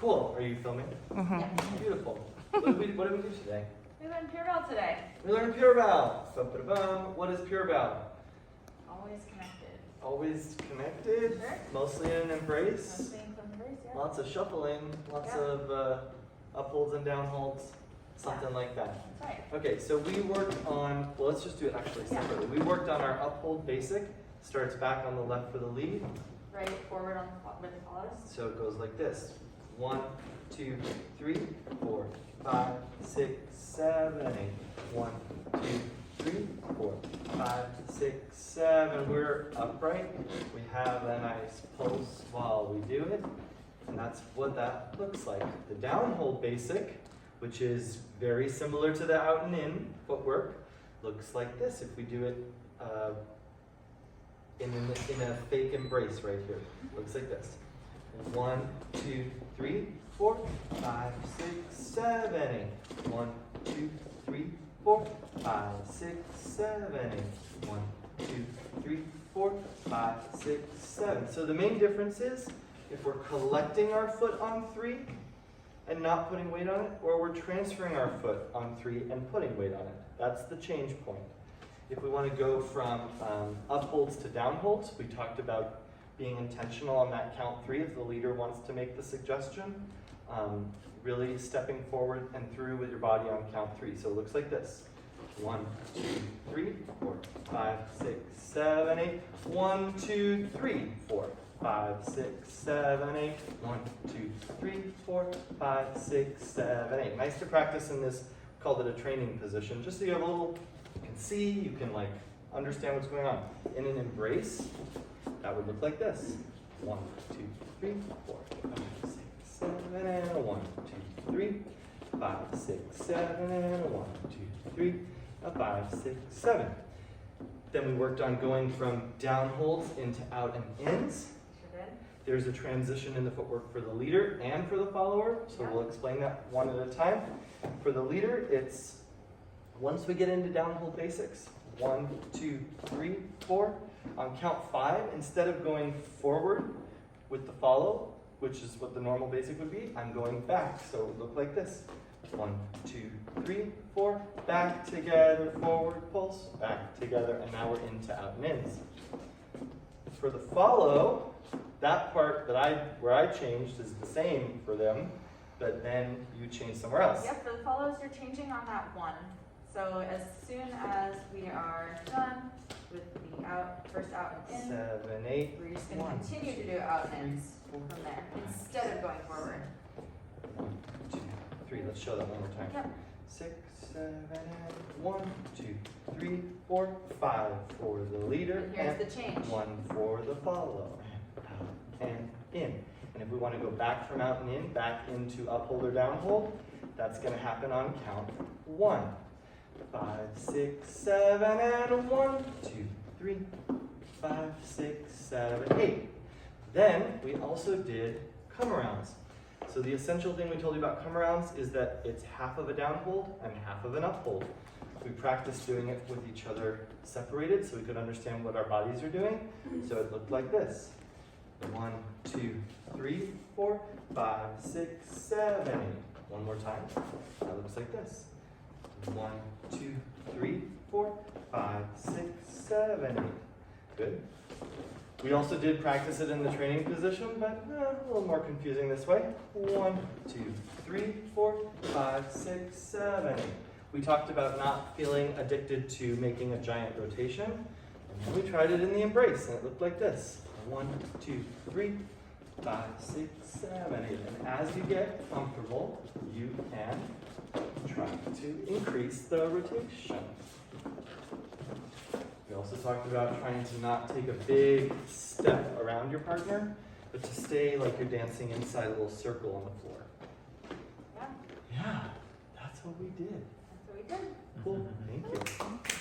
Cool. Are you filming? Yeah. Beautiful. What did we do today? We learned Pure Bal today. We learned Pure Bal. Ba-ba-da-bum. What is Pure Bal? Always connected. Always connected. Sure. Mostly in an embrace. Mostly in close embrace, yeah. Lots of shuffling. Lots Yeah. of upholds and downholds. Something like that. That's right. Okay, so we worked on, well, let's just do it actually separately. We worked on our uphold basic. Starts back on the left for the lead. Right forward on with the follows. So it goes like this. 1, 2, 3, 4, 5, 6, 7, 8. 1, 2, 3, 4, 5, 6, 7. We're upright. We have a nice pulse while we do it. And that's what that looks like. The downhold basic, which is very similar to the out and in footwork, looks like this if we do it in a fake embrace right here. Looks like this. 1, 2, 3, 4, 5, 6, 7, 8. 1, 2, 3, 4, 5, 6, 7, 8. 1, 2, 3, 4, 5, 6, 7. So the main difference is if we're collecting our foot on 3 and not putting weight on it, or we're transferring our foot on 3 and putting weight on it. That's the change point. If we want to go from upholds to downholds, we talked about being intentional on that count 3 if the leader wants to make the suggestion. Really stepping forward and through with your body on count 3. So it looks like this. 1, 2, 3, 4, 5, 6, 7, 8. 1, 2, 3, 4, 5, 6, 7, 8. 1, 2, 3, 4, 5, 6, 7, 8. Nice to practice in this, called it a training position, just so you have a little, you can see, you can like understand what's going on. In an embrace, that would look like this. 1, 2, 3, 4, 5, 6, 7, and 1, 2, 3, 5, 6, 7, and 1, 2, 3, 5, 6, 7. Then we worked on going from downholds into out and ins. Sure did. There's a transition in the footwork for the leader and for the follower, so we'll explain that one at a time. For the leader, it's once we get into downhold basics, 1, 2, 3, 4. On count 5, instead of going forward with the follow, which is what the normal basic would be, I'm going back. So it would look like this. 1, 2, 3, 4, back together, forward, pulse, back together, and now we're into out and ins. For the follow, that part that where I changed is the same for them, but then you change somewhere else. Yep, for the follows, you're changing on that 1. So as soon as we are done with the first out and in, 7, 8. we're just going to continue to do out and ins from there, instead of going forward. 1, 2, 3. Let's show that one more time. Yep. 6, 7, 8. 1, 2, 3, 4, 5 for the leader. And here's the change. 1 for the follow. Out and in. And if we want to go back from out and in, back into uphold or downhold, that's going to happen on count 1. 5, 6, 7, and 1, 2, 3, 5, 6, 7, 8. Then we also did come arounds. So the essential thing we told you about come arounds is that it's half of a downhold and half of an uphold. We practiced doing it with each other separated so we could understand what our bodies are doing. So it looked like this. 1, 2, 3, 4, 5, 6, 7, 8. One more time. That looks like this. 1, 2, 3, 4, 5, 6, 7, 8. Good. We also did practice it in the training position, but a little more confusing this way. 1, 2, 3, 4, 5, 6, 7, 8. We talked about not feeling addicted to making a giant rotation. And then we tried it in the embrace, and it looked like this. 1, 2, 3, 5, 6, 7, 8. And as you get comfortable, you can try to increase the rotation. We also talked about trying to not take a big step around your partner, but to stay like you're dancing inside a little circle on the floor. Yeah, Yeah, that's what we did. that's what we did. Cool, thank you.